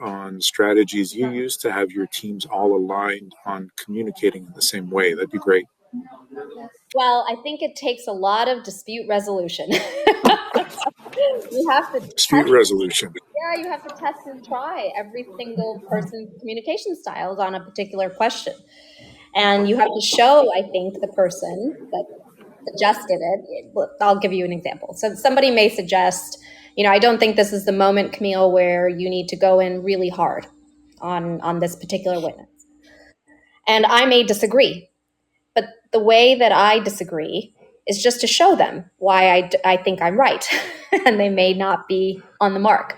on strategies you use to have your teams all aligned on communicating in the same way. That'd be great. Well, I think it takes a lot of dispute resolution. You have to Dispute resolution. Yeah, you have to test and try every single person's communication styles on a particular question. And you have to show, I think, the person that suggested it. Look, I'll give you an example. So somebody may suggest, I don't think this is the moment, Camille, where you need to go in really hard on this particular witness. And I may disagree. But the way that I disagree is just to show them why I think I'm right. And they may not be on the mark.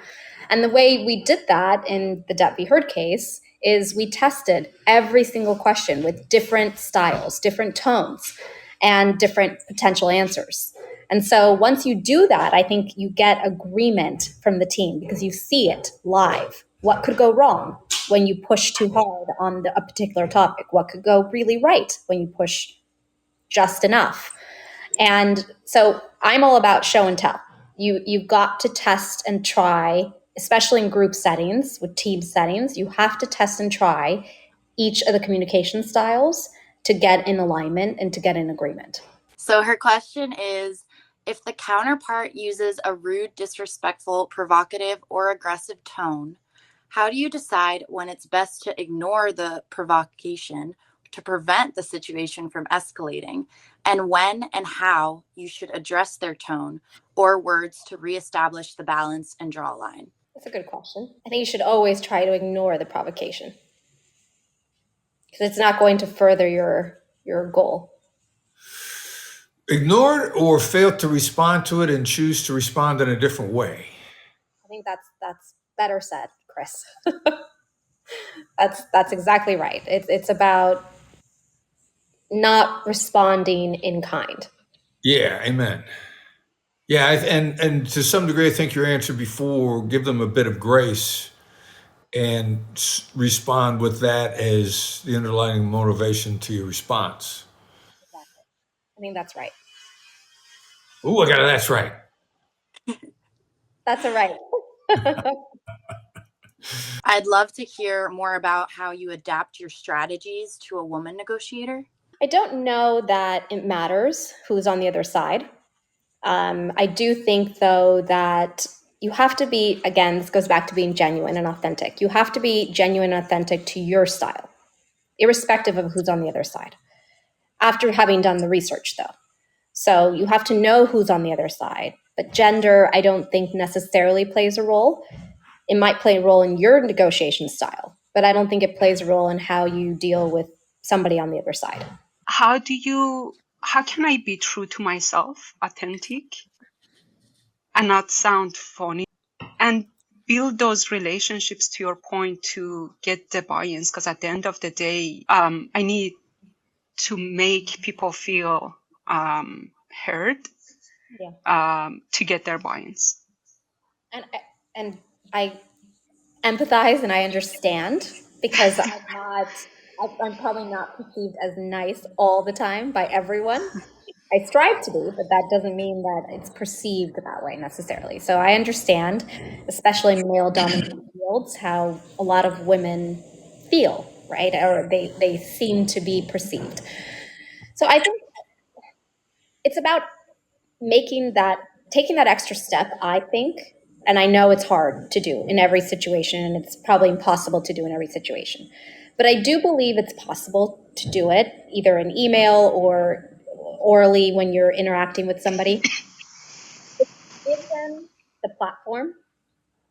And the way we did that in the Depp-Heard case is we tested every single question with different styles, different tones, and different potential answers. And so once you do that, I think you get agreement from the team because you see it live. What could go wrong when you push too hard on a particular topic? What could go really right when you push just enough? And so I'm all about show and tell. You've got to test and try, especially in group settings, with team settings. You have to test and try each of the communication styles to get in alignment and to get in agreement. So her question is, if the counterpart uses a rude, disrespectful, provocative, or aggressive tone, how do you decide when it's best to ignore the provocation to prevent the situation from escalating, and when and how you should address their tone or words to reestablish the balance and draw a line? That's a good question. I think you should always try to ignore the provocation because it's not going to further your goal. Ignore it or fail to respond to it and choose to respond in a different way. I think that's better said, Chris. That's exactly right. It's about not responding in kind. Yeah, amen. Yeah, and to some degree, I think your answer before, give them a bit of grace and respond with that as the underlying motivation to your response. Exactly. I think that's right. Ooh, I got it. That's right. That's a right. I'd love to hear more about how you adapt your strategies to a woman negotiator. I don't know that it matters who's on the other side. I do think, though, that you have to be, again, this goes back to being genuine and authentic. You have to be genuine and authentic to your style, irrespective of who's on the other side, after having done the research, though. So you have to know who's on the other side. But gender, I don't think necessarily plays a role. It might play a role in your negotiation style, but I don't think it plays a role in how you deal with somebody on the other side. How can I be true to myself, authentic, and not sound funny, and build those relationships, to your point, to get the buy-ins? Because at the end of the day, I need to make people feel heard, to get their buy-ins. And I empathize and I understand, because I'm probably not perceived as nice all the time by everyone. I strive to be, but that doesn't mean that it's perceived that way necessarily. So I understand, especially in male-dominated fields, how a lot of women feel, right? Or they seem to be perceived. So I think it's about taking that extra step, I think. And I know it's hard to do in every situation, and it's probably impossible to do in every situation. But I do believe it's possible to do it, either in email or orally when you're interacting with somebody. Give them the platform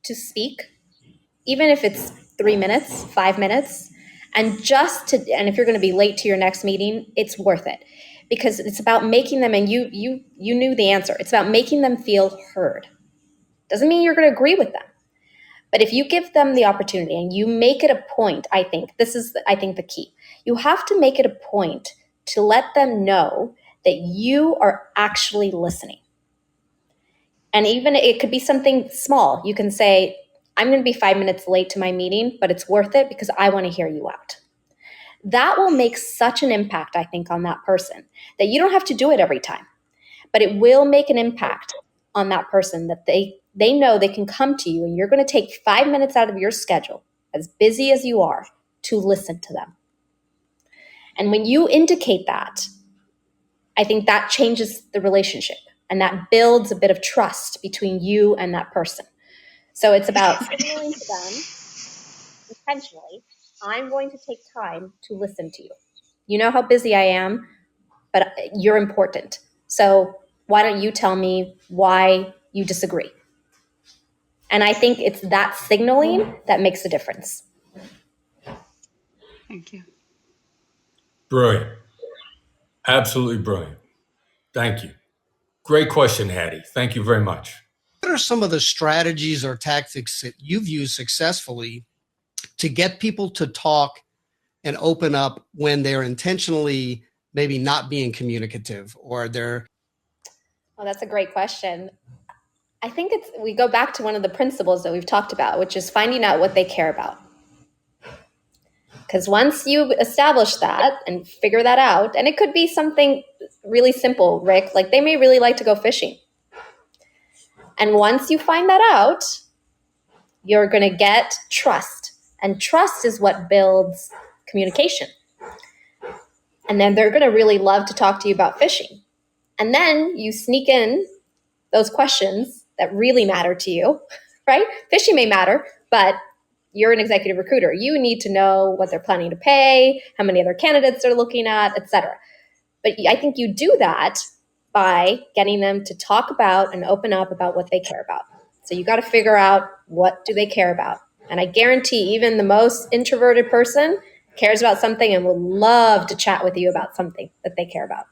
to speak, even if it's 3 minutes, 5 minutes, and if you're going to be late to your next meeting, it's worth it, because it's about making them, and you knew the answer. It's about making them feel heard. Doesn't mean you're going to agree with them. But if you give them the opportunity and you make it a point, I think this is, the key. You have to make it a point to let them know that you are actually listening. And even it could be something small. You can say, I'm going to be 5 minutes late to my meeting, but it's worth it because I want to hear you out. That will make such an impact, I think, on that person that you don't have to do it every time. But it will make an impact on that person that they they know they can come to you and you're going to take 5 minutes out of your schedule, as busy as you are, to listen to them. And when you indicate that, I think that changes the relationship and that builds a bit of trust between you and that person. So it's about signaling to them intentionally, I'm going to take time to listen to you. You know how busy I am, but you're important. So why don't you tell me why you disagree? And I think it's that signaling that makes a difference. Thank you. Brilliant. Absolutely brilliant. Thank you. Great question, Hattie. Thank you very much. What are some of the strategies or tactics that you've used successfully to get people to talk and open up when they're intentionally maybe not being communicative or they're... Well, that's a great question. I think we go back to one of the principles that we've talked about, which is finding out what they care about. Because once you establish that and figure that out, and it could be something really simple, Rick, like they may really like to go fishing. And once you find that out, you're going to get trust. And trust is what builds communication. And then they're going to really love to talk to you about fishing. And then you sneak in those questions that really matter to you, right? Fishing may matter, but you're an executive recruiter. You need to know what they're planning to pay, how many other candidates they're looking at, et cetera. But I think you do that by getting them to talk about and open up about what they care about. So you got to figure out, what do they care about? And I guarantee even the most introverted person cares about something and would love to chat with you about something that they care about.